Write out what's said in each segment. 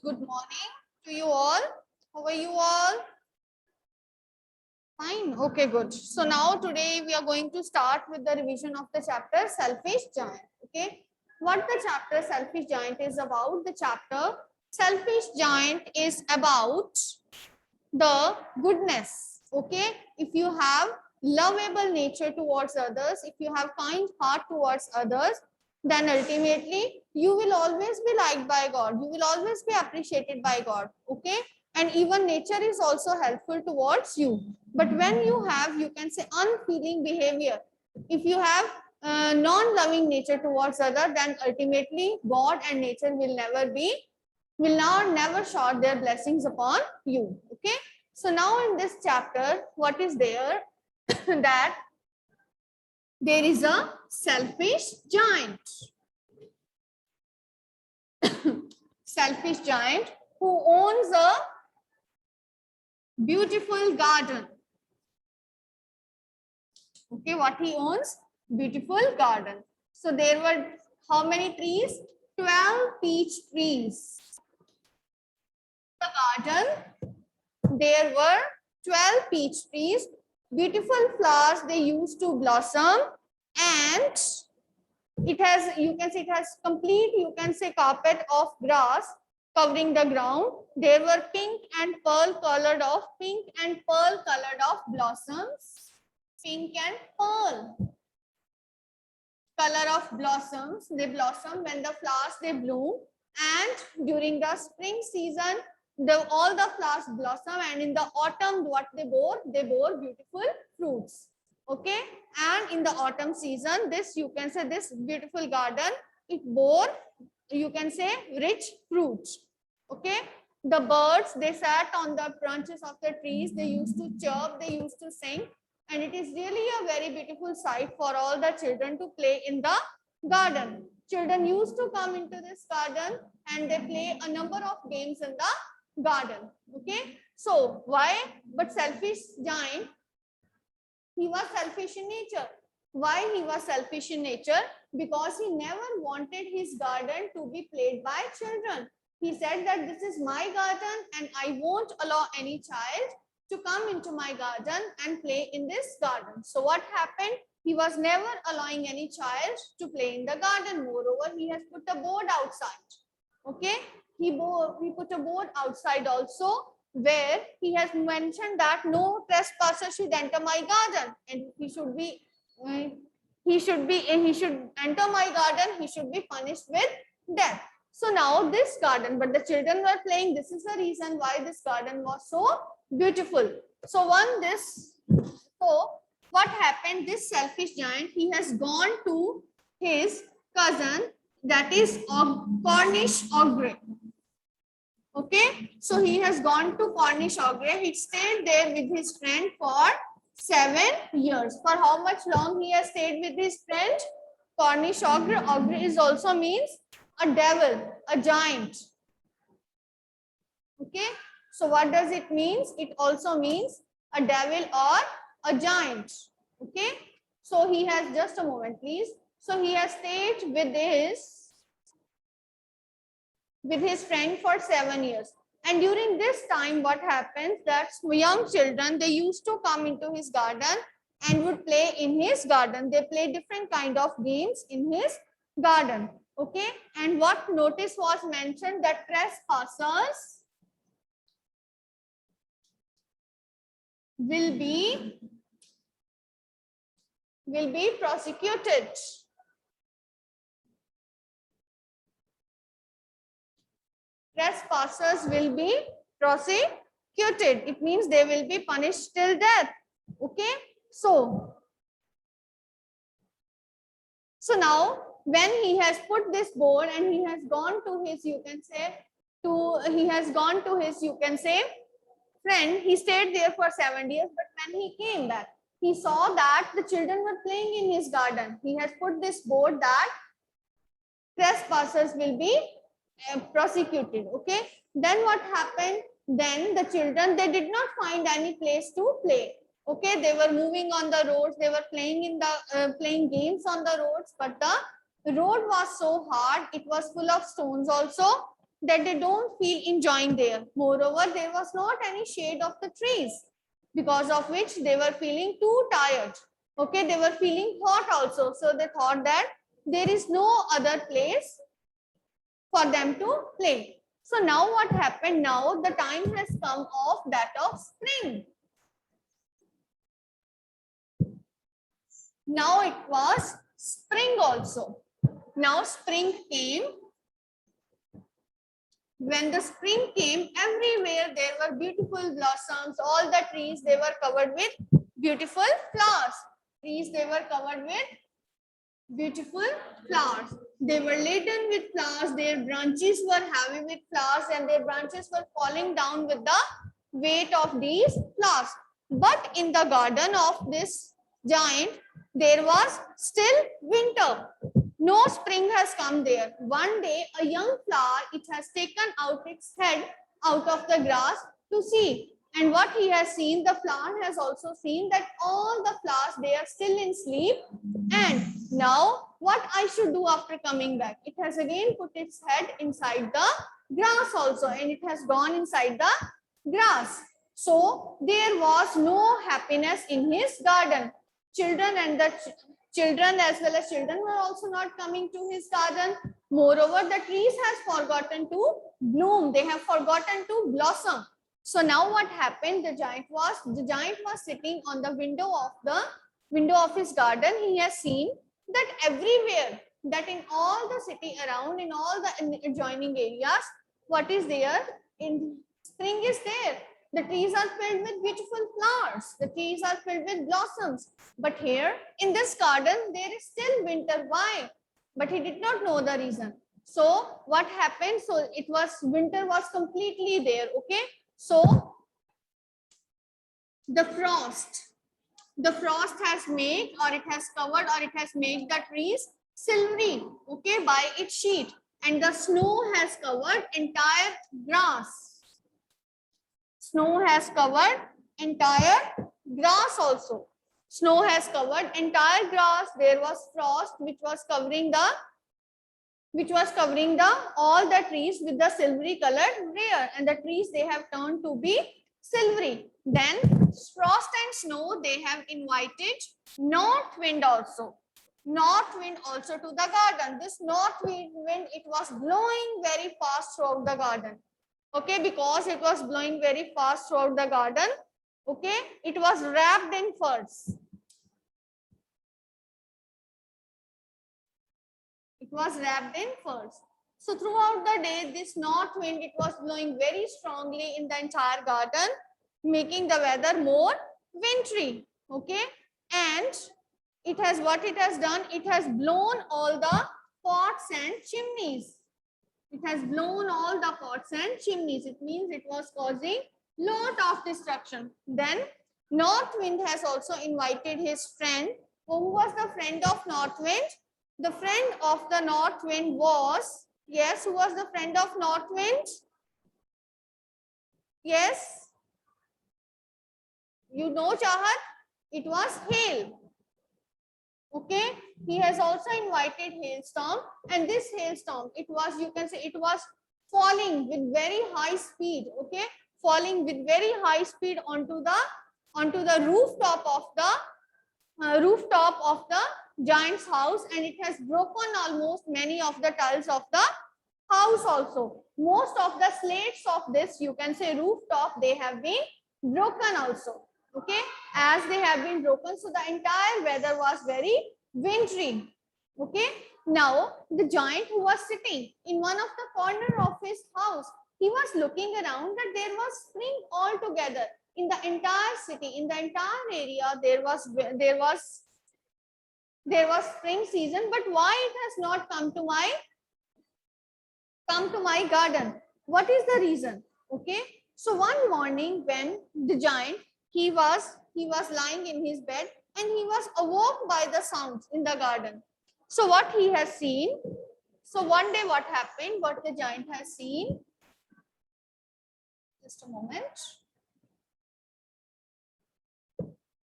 Good morning to you all. How are you all? Fine. Okay, good. So now today we are going to start with the revision of the chapter Selfish Giant. Okay. What the chapter Selfish Giant is about? The chapter Selfish Giant is about the goodness. Okay. If you have lovable nature towards others, if you have kind heart towards others, then ultimately you will always be liked by God. You will always be appreciated by God. Okay. And even nature is also helpful towards you. But when you have, you can say, unfeeling behavior, if you have non-loving nature towards other, then ultimately God and nature will never shower their blessings upon you. Okay. So now in this chapter, what is there? That there is a selfish giant. Selfish giant who owns a beautiful garden. Okay, what he owns? Beautiful garden. So there were how many trees? 12 peach trees. The garden, there were 12 peach trees. Beautiful flowers, they used to blossom, and it has, you can say, it has complete, you can say, carpet of grass covering the ground. There were pink and pearl colored of blossoms. Pink and pearl color of blossoms. They blossom when the flowers they bloom, and during the spring season, all the flowers blossom, and in the autumn, what they bore beautiful fruits. Okay, and in the autumn season, this, you can say, this beautiful garden, it bore, you can say, rich fruits. Okay, the birds, they sat on the branches of the trees, they used to chirp, they used to sing, and it is really a very beautiful sight for all the children to play in the garden. Children used to come into this garden and they play a number of games in the garden. Okay, so why? But selfish giant, he was selfish in nature. Why he was selfish in nature? Because he never wanted his garden to be played by children. He said that this is my garden and I won't allow any child to come into my garden and play in this garden. So what happened? He was never allowing any child to play in the garden. Moreover, he has put a board outside. Okay, he put a board outside also, where he has mentioned that no trespasser should enter my garden, and he should enter my garden, he should be punished with death. So now this garden, but the children were playing. This is the reason why this garden was so beautiful. So what happened? This selfish giant, he has gone to his cousin, that is Cornish ogre. Okay, so he has gone to Cornish ogre. He stayed there with his friend for 7 years. For how much long he has stayed with his friend? Cornish ogre. Ogre is also means a devil, a giant. Okay, so what does it mean? It also means a devil or a giant. Okay, so he has, just a moment please. So he has stayed with his friend for 7 years. And during this time, what happens, that young children, they used to come into his garden and would play in his garden. They play different kind of games in his garden. Okay, and what notice was mentioned, that trespassers will be prosecuted. Trespassers will be prosecuted. It means they will be punished till death. Okay, so now when he has put this board and he has gone to his, you can say, friend, he stayed there for 7 years, but when he came back, he saw that the children were playing in his garden. He has put this board that trespassers will be prosecuted. Okay, then what happened? Then the children, they did not find any place to play. Okay, they were moving on the roads, they were playing in the playing games on the roads, but the road was so hard, it was full of stones also, that they don't feel enjoying there. Moreover, there was not any shade of the trees, because of which they were feeling too tired. Okay, they were feeling hot also. So they thought that there is no other place for them to play. So now what happened? Now the time has come of that of spring. Now it was spring also. Now spring came. When the spring came, everywhere there were beautiful blossoms. All the trees, they were covered with beautiful flowers. Trees, they were covered with beautiful flowers. They were laden with flowers. Their branches were heavy with flowers, and their branches were falling down with the weight of these flowers. But in the garden of this giant, there was still winter. No spring has come there. One day, a young flower, it has taken out its head out of the grass to see. And what he has seen, the flower has also seen that all the flowers, they are still in sleep. And now, what I should do after coming back? It has again put its head inside the grass also, and it has gone inside the grass. So, there was no happiness in his garden. Children and the children as well as children were also not coming to his garden. Moreover, the trees has forgotten to bloom. They have forgotten to blossom. So now what happened? The giant was sitting on the window of his garden. He has seen that everywhere, that in all the city around, in all the adjoining areas, what is there? In spring is there. The trees are filled with beautiful flowers. The trees are filled with blossoms. But here in this garden, there is still winter. Why? But he did not know the reason. So what happened? So winter was completely there. Okay. So the frost has made, or it has covered, or it has made the trees silvery. Okay, by its sheet. And the snow has covered entire grass. Snow has covered entire grass also. Snow has covered entire grass. There was frost which was covering all the trees with the silvery colored layer, and the trees, they have turned to be silvery. Then frost and snow, they have invited north wind also. North wind also to the garden. This north wind, it was blowing very fast throughout the garden. Okay, because it was blowing very fast throughout the garden. Okay, it was wrapped in furs. It was wrapped in furs. So throughout the day, this north wind, it was blowing very strongly in the entire garden, making the weather more wintry. Okay, and what it has done, it has blown all the pots and chimneys. It has blown all the pots and chimneys. It means it was causing lot of destruction. Then north wind has also invited his friend. Who was the friend of north wind? The friend of the north wind was, yes, who was the friend of north wind? Yes, you know, Chahat, it was hail. Okay, he has also invited hailstorm, and this hailstorm, it was, you can say, it was falling with very high speed. Okay, falling with very high speed onto the rooftop of the giant's house, and it has broken almost many of the tiles of the house also. Most of the slates of this, you can say, rooftop, they have been broken also. Okay, as they have been broken, so the entire weather was very wintry. Okay, now the giant, who was sitting in one of the corner of his house, he was looking around that there was spring altogether in the entire city, in the entire area. There was spring season, but why it has not come to my garden? What is the reason? Okay, so one morning when the giant, he was lying in his bed, and he was awoke by the sounds in the garden. So what he has seen, so one day what happened, what the giant has seen, just a moment.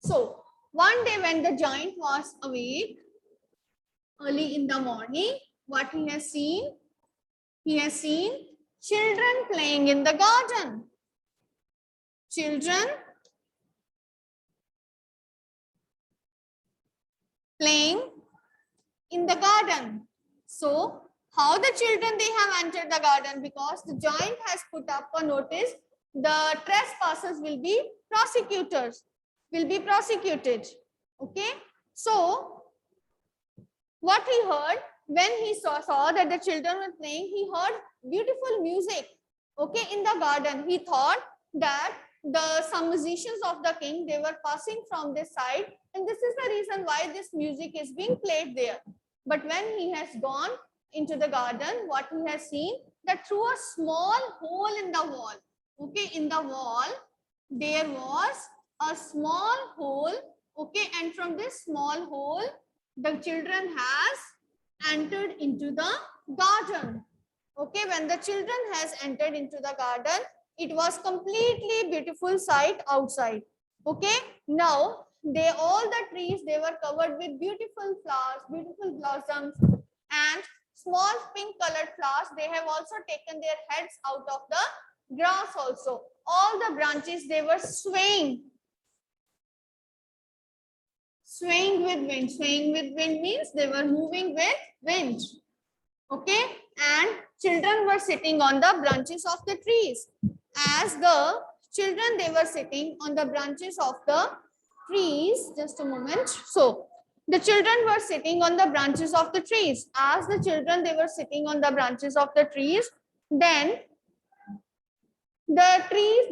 So one day when the giant was awake early in the morning, what he has seen Children playing in the garden. Children playing in the garden. So, how the children they have entered the garden? Because the giant has put up a notice, the trespassers will be prosecuted. Okay. So, what he heard when he saw that the children were playing, he heard beautiful music. Okay, in the garden, he thought that some musicians of the king, they were passing from this side, and this is the reason why this music is being played there. But when he has gone into the garden, what he has seen, that through a small hole in the wall, okay, in the wall, there was a small hole, okay, and from this small hole, the children has entered into the garden. Okay, when the children has entered into the garden, it was completely beautiful sight outside. Okay, now all the trees, they were covered with beautiful flowers, beautiful blossoms, and small pink colored flowers. They have also taken their heads out of the grass also. All the branches, they were swaying with wind. Swaying with wind means they were moving with wind. Okay, and children were sitting on the branches of the trees. As the children, they were sitting on the branches of the trees. Just a moment. So the children were sitting on the branches of the trees. As the children, they were sitting on the branches of the trees, then the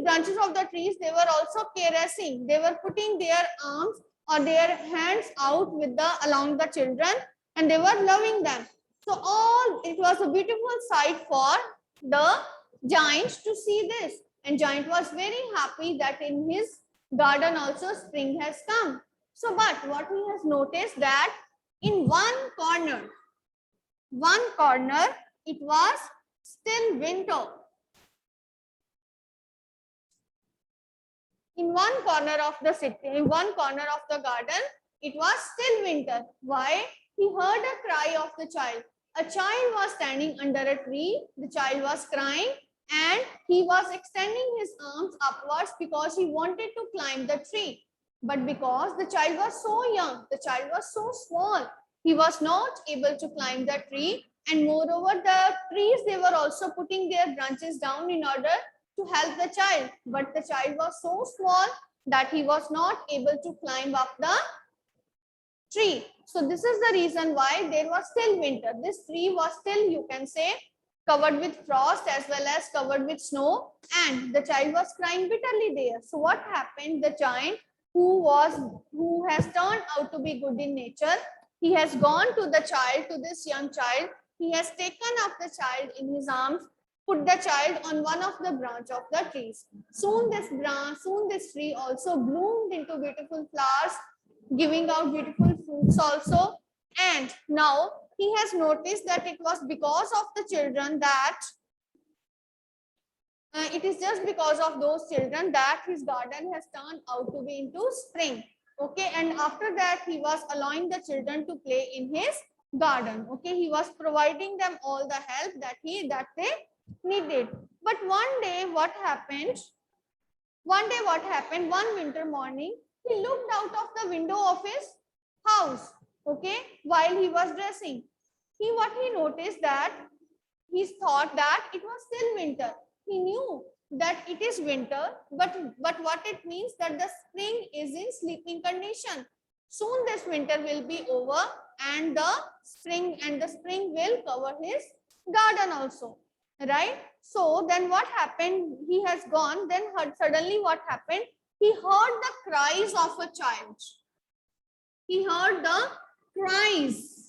branches of the trees, they were also caressing. They were putting their arms or their hands out along the children, and they were loving them. So it was a beautiful sight for the giant to see this. And giant was very happy that in his garden also spring has come. So, but what he has noticed that in one corner, it was still winter. In one corner of the city, in one corner of the garden, it was still winter. Why? He heard a cry of the child. A child was standing under a tree. The child was crying and he was extending his arms upwards because he wanted to climb the tree. But because the child was so young, the child was so small, he was not able to climb the tree. And moreover, the trees, they were also putting their branches down in order to help the child, but the child was so small that he was not able to climb up the tree. So this is the reason why there was still winter. This tree was still, you can say, covered with frost as well as covered with snow, and the child was crying bitterly there. So what happened? The giant, who has turned out to be good in nature, he has gone to the child, to this young child. He has taken up the child in his arms, put the child on one of the branch of the trees. Soon this tree also bloomed into beautiful flowers, giving out beautiful fruits also. And now he has noticed that it was because of the children that it is just because of those children that his garden has turned out to be into spring. Okay, and after that he was allowing the children to play in his garden. Okay, he was providing them all the help that they needed. But one day what happened? One winter morning, he looked out of the window of his house, okay, while he was dressing. What he noticed that he thought that it was still winter. He knew that it is winter, but what it means that the spring is in sleeping condition. Soon this winter will be over and the spring will cover his garden also, right? So then what happened? He has gone, then suddenly what happened? He heard the cries of a child. He heard the cries.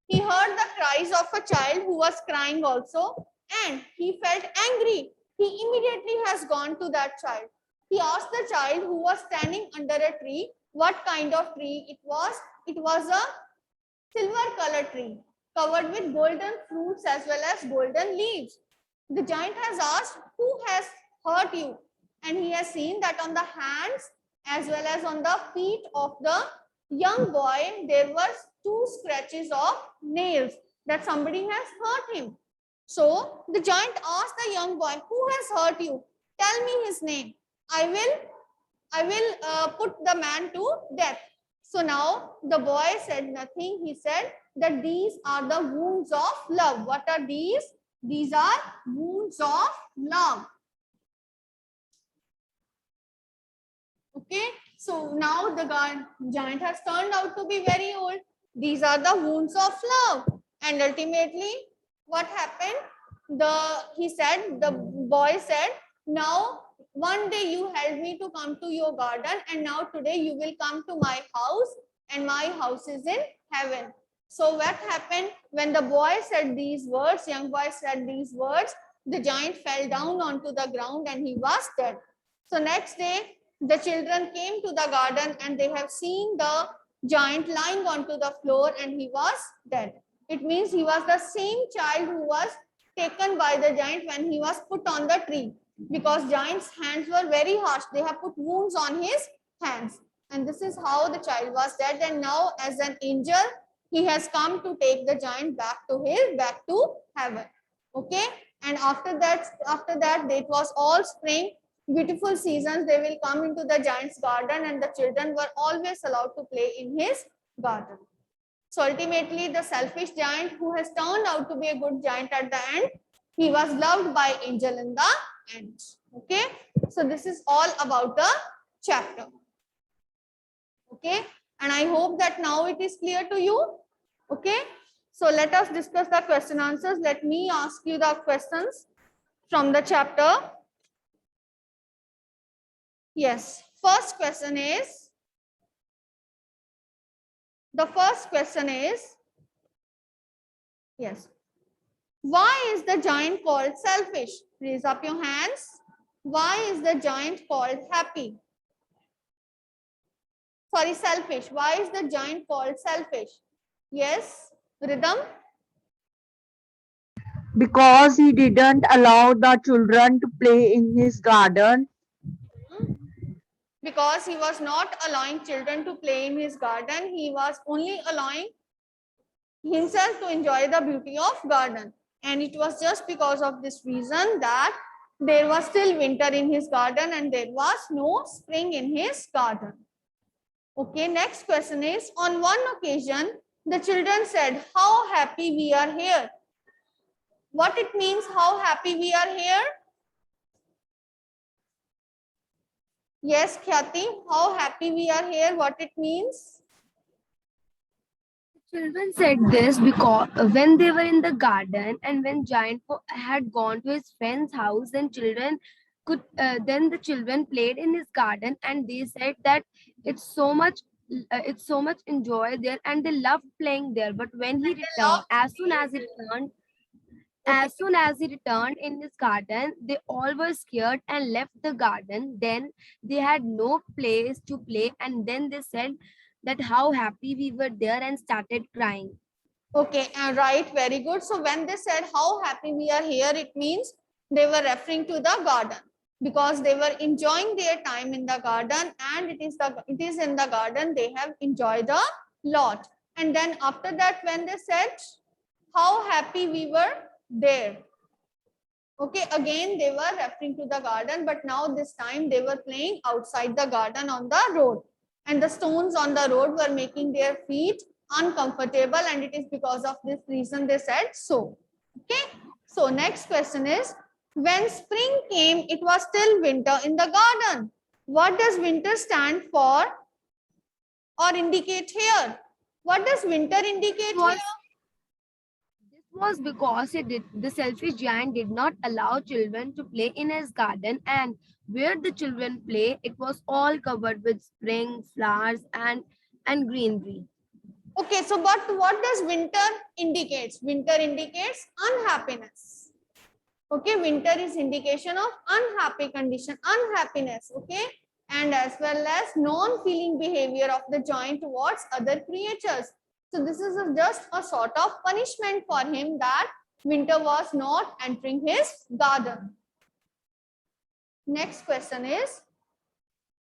He heard the cries of a child who was crying also, and he felt angry. He immediately has gone to that child. He asked the child who was standing under a tree what kind of tree it was. It was a silver colored tree covered with golden fruits as well as golden leaves. The giant has asked, who has hurt you? And he has seen that on the hands as well as on the feet of the young boy, there were 2 scratches of nails, that somebody has hurt him. So the giant asked the young boy, who has hurt you? Tell me his name. I will put the man to death. So now the boy said nothing. He said that these are the wounds of love. What are these? These are wounds of love. Okay. So now the giant has turned out to be very old. These are the wounds of love. And ultimately, what happened? The boy said, now one day you helped me to come to your garden, and now today you will come to my house, and my house is in heaven. So what happened when the boy said these words, young boy said these words, the giant fell down onto the ground and he was dead. So next day, the children came to the garden and they have seen the giant lying onto the floor and he was dead. It means he was the same child who was taken by the giant when he was put on the tree, because giant's hands were very harsh. They have put wounds on his hands. And this is how the child was dead. And now as an angel, he has come to take the giant back to heaven. Okay. And after that, it was all spring, beautiful seasons. They will come into the giant's garden and the children were always allowed to play in his garden. So ultimately, the selfish giant, who has turned out to be a good giant at the end, he was loved by angel in the end. Okay. So this is all about the chapter. Okay. And I hope that now it is clear to you. Okay. So let us discuss the question answers. Let me ask you the questions from the chapter. Yes. First question is, yes. Why is the giant called selfish? Raise up your hands. Why is the giant called happy? Sorry, selfish. Why is the giant called selfish? Yes, Rhythm? Because he didn't allow the children to play in his garden. Because he was not allowing children to play in his garden. He was only allowing himself to enjoy the beauty of garden. And it was just because of this reason that there was still winter in his garden and there was no spring in his garden. Okay, next question is, on one occasion, the children said, how happy we are here. What it means, how happy we are here? Yes, Khyati, how happy we are here, what it means? Children said this because when they were in the garden and when had gone to his friend's house, then the children played in his garden and they said that it's so much it's so much enjoy there and they loved playing there. But when he And they returned, love to play. Okay. as soon as he returned in his garden, they all were scared and left the garden. Then they had no place to play, and then they said that how happy we were there and started crying. Okay, right, very good. So when they said how happy we are here, it means they were referring to the garden, because they were enjoying their time in the garden, and it is in the garden they have enjoyed a lot. And then after that, when they said how happy we were there, okay, again they were referring to the garden, but now this time they were playing outside the garden on the road, and the stones on the road were making their feet uncomfortable, and it is because of this reason they said so. Okay. So next question is, when spring came, it was still winter in the garden. What does winter stand for or indicate here? What does winter indicate here? This was because the selfish giant did not allow children to play in his garden, and where the children play, it was all covered with spring, flowers, and greenery. Okay, so but what does winter indicates? Winter indicates unhappiness. Okay, winter is indication of unhappy condition, unhappiness. Okay, and as well as non-feeling behavior of the giant towards other creatures. So this is just a sort of punishment for him that winter was not entering his garden. Next question is,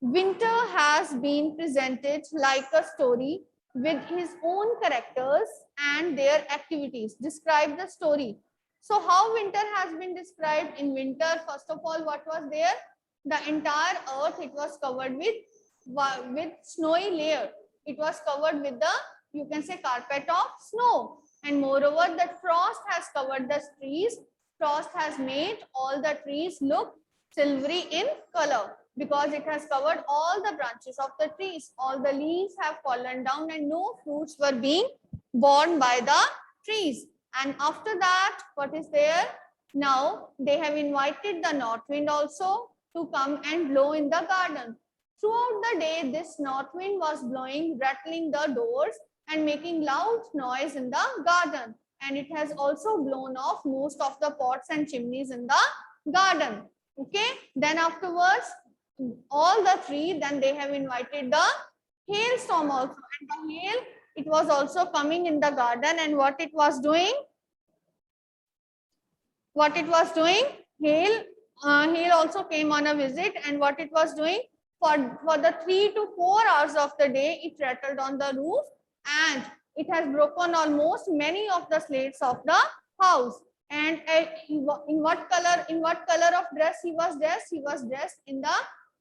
winter has been presented like a story with his own characters and their activities. Describe the story. So how winter has been described? In winter, first of all, what was there? The entire earth, it was covered with snowy layer. It was covered with the, you can say, carpet of snow. And moreover, the frost has covered the trees. Frost has made all the trees look silvery in color because it has covered all the branches of the trees. All the leaves have fallen down and no fruits were being borne by the trees. And after that, what is there? Now they have invited the north wind also to come and blow in the garden. Throughout the day, this north wind was blowing, rattling the doors and making loud noise in the garden. And it has also blown off most of the pots and chimneys in the garden. Okay. Then afterwards, all the three, then they have invited the hailstorm also. And the hail, it was also coming in the garden. And what it was doing? What it was doing? Hail also came on a visit, and what it was doing? For the 3 to 4 hours of the day, it rattled on the roof and it has broken almost many of the slates of the house. And in what color of dress he was dressed? He was dressed in the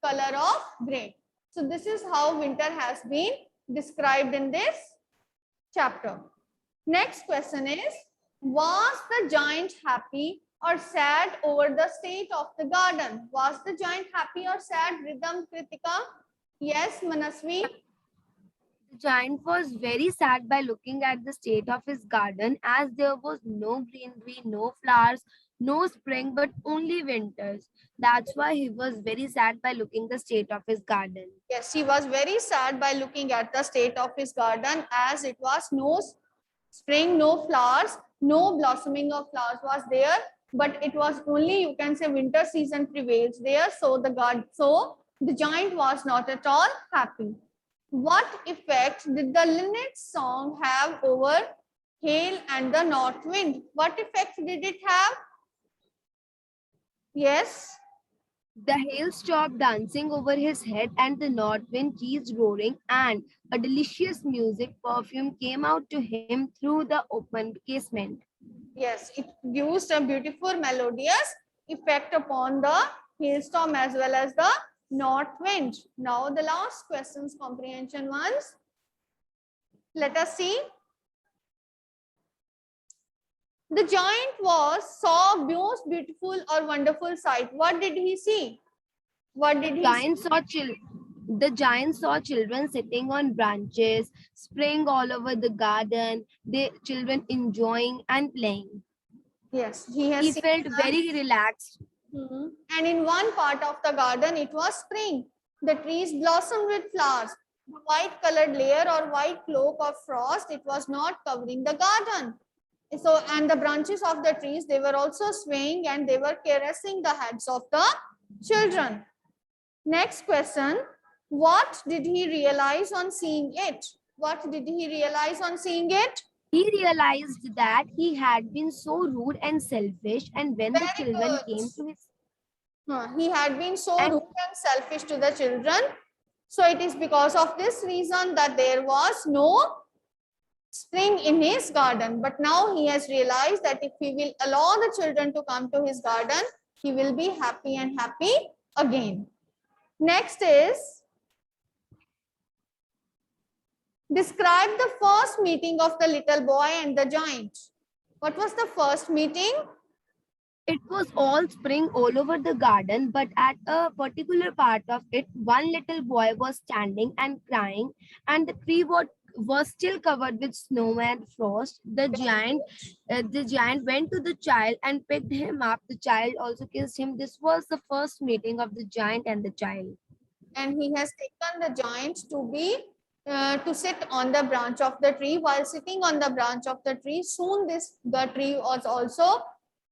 color of gray. So this is how winter has been described in this chapter. Next question is, was the giant happy or sad over the state of the garden? Was the giant happy or sad, Rhythm, Kritika? Yes, Manasvi? The giant was very sad by looking at the state of his garden, as there was no greenery, no flowers, no spring, but only winters. That's why he was very sad by looking the state of his garden. Yes, he was very sad by looking at the state of his garden, as it was no spring, no flowers, no blossoming of flowers was there, but it was only, you can say, winter season prevails there. So the giant was not at all happy. What effect did the linnet song have over hail and the north wind? What effect did it have? Yes. The hail stopped dancing over his head, and the north wind ceased roaring, and a delicious music perfume came out to him through the open casement. Yes, it used a beautiful melodious effect upon the hailstorm as well as the north wind. Now the last questions, comprehension ones. Let us see. The giant saw most beautiful or wonderful sight. What did he see? What did he see? The giant saw children sitting on branches, spraying all over the garden, the children enjoying and playing. Yes, he has He seen felt that. very relaxed. And in one part of the garden, it was spring. The trees blossomed with flowers. The white colored layer or white cloak of frost, it was not covering the garden. So, and the branches of the trees, they were also swaying and they were caressing the heads of the children. Next question, what did he realize on seeing it? What did he realize on seeing it? He realized that he had been so rude and selfish, and when the Very children good. came to his He had been so and rude and selfish to the children. So it is because of this reason that there was no spring in his garden. But now he has realized that if he will allow the children to come to his garden, he will be happy and happy again. Next is, describe the first meeting of the little boy and the giant. What was the first meeting? it was all spring all over the garden, but at a particular part of it, one little boy was standing and crying, and the tree was still covered with snow and frost. The giant went to the child and picked him up. The child also kissed him. This was the first meeting of the giant and the child. And he has taken the giant to sit on the branch of the tree. While sitting on the branch of the tree, soon the tree was also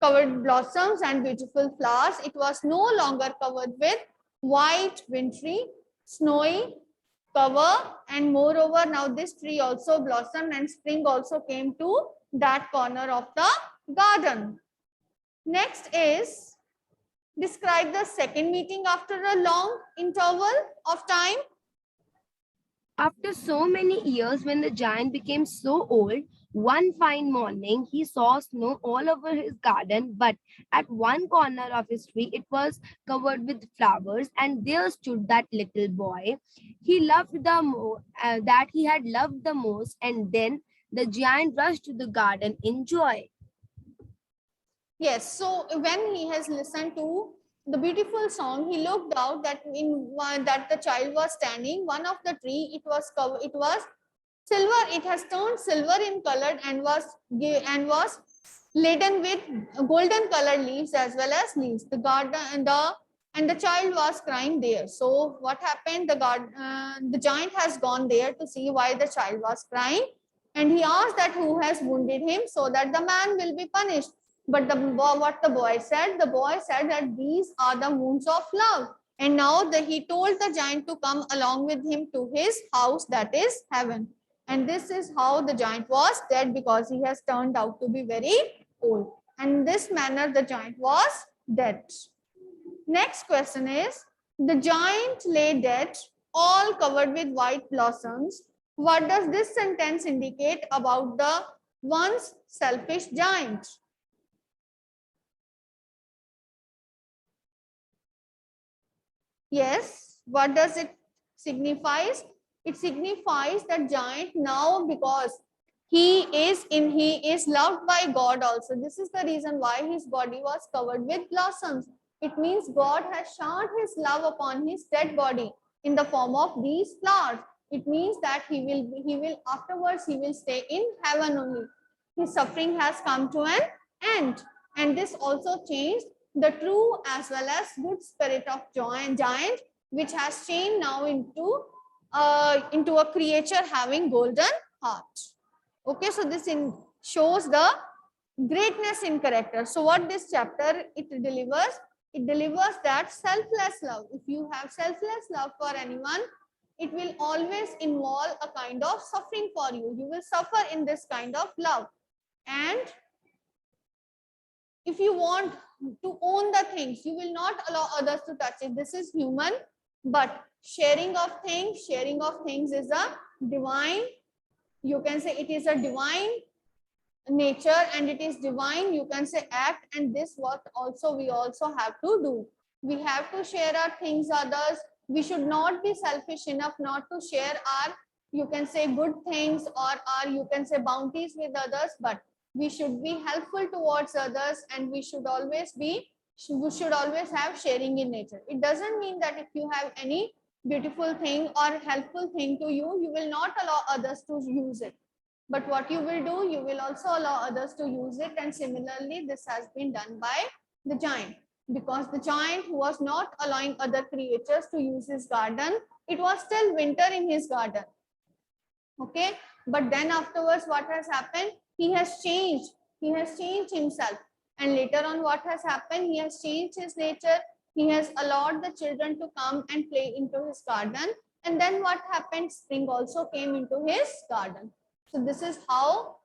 covered blossoms and beautiful flowers. It was no longer covered with white, wintry, snowy cover, and moreover, now this tree also blossomed and spring also came to that corner of the garden. Next is, describe the second meeting after a long interval of time. After so many years, when the giant became so old, One fine morning, he saw snow all over his garden, but at one corner of his tree, it was covered with flowers, and there stood that little boy that he had loved the most. And then the giant rushed to the garden in joy. Yes, so when he has listened to the beautiful song, he looked out that that the child was standing. One of the tree, it was covered. It was silver. It has turned silver in color and was laden with golden colored leaves as well as leaves. The garden and the child was crying there. So what happened? The giant has gone there to see why the child was crying, and he asked that who has wounded him so that the man will be punished. But what the boy said? The boy said that these are the wounds of love. And now he told the giant to come along with him to his house, that is heaven. And this is how the giant was dead, because he has turned out to be very old. And in this manner, the giant was dead. Next question is, the giant lay dead, all covered with white blossoms. What does this sentence indicate about the once selfish giant? Yes, what does it signifies? It signifies that giant now, because he is loved by God also. This is the reason why his body was covered with blossoms. It means God has showered his love upon his dead body in the form of these flowers. It means that he will afterwards he will stay in heaven only. His suffering has come to an end, and this also changed the true as well as good spirit of giant, which has changed now into a creature having golden heart. Okay, so this shows the greatness in character. So what this chapter it delivers? It delivers that selfless love. If you have selfless love for anyone, it will always involve a kind of suffering for you. You will suffer in this kind of love. And if you want to own the things, you will not allow others to touch it. This is human, but sharing of things is a divine, you can say it is a divine nature, and it is divine, you can say, act. And this what also we also have to do. We have to share our things others. We should not be selfish enough not to share our, you can say, good things or our, you can say, bounties with others, but we should be helpful towards others, and we should always have sharing in nature. It doesn't mean that if you have any beautiful thing or helpful thing to you, you will not allow others to use it. But what you will do, you will also allow others to use it. And similarly, this has been done by the giant, because the giant who was not allowing other creatures to use his garden, it was still winter in his garden. Okay, but then afterwards, what has happened? He has changed himself. And later on, what has happened? He has changed his nature. He has allowed the children to come and play into his garden. And then what happened? Spring also came into his garden. So this is how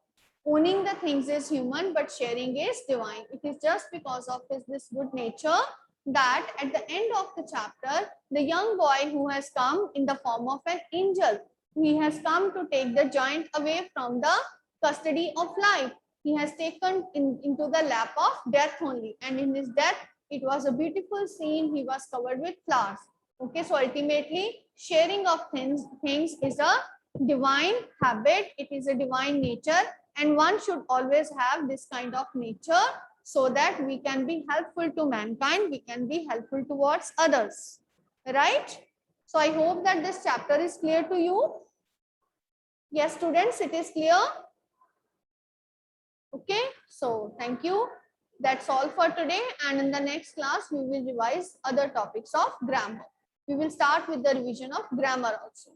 owning the things is human, but sharing is divine. It is just because of this good nature that at the end of the chapter, the young boy who has come in the form of an angel, he has come to take the giant away from the custody of life. He has taken into the lap of death only. And in his death, it was a beautiful scene. He was covered with flowers. Okay, so ultimately, sharing of things is a divine habit. It is a divine nature, and one should always have this kind of nature, so that we can be helpful to mankind, we can be helpful towards others, right? So I hope that this chapter is clear to you. Yes, students, it is clear. Okay, so thank you. That's all for today, and in the next class we will revise other topics of grammar. We will start with the revision of grammar also.